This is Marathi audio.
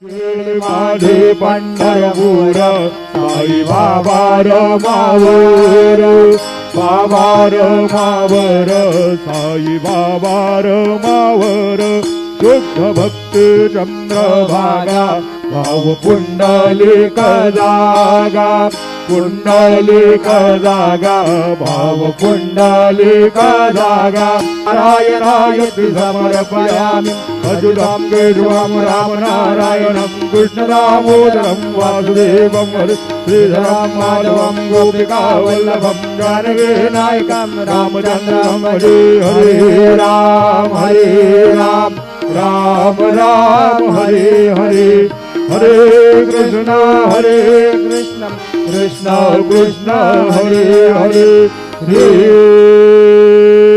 माझे पंढरपूर साई बाबा रमावर बाबा रमावर साई बाबा रमावर शुद्ध भक्त चंद्रभागा भाव पुंडलिक जागा पुंडलिक जागा भाव पुंडलिक जागा नारायणाय समर्पयामि अच्युतं केशवं राम नारायणं कृष्ण दामोदरं वासुदेवं हरे श्रीधरं माधवं गोपिका वल्लभं जानकी नायकं रामचन्द्रं हरे हरे राम राम राम हरे हरे हरे कृष्ण कृष्ण कृष्ण हरे हरे हरे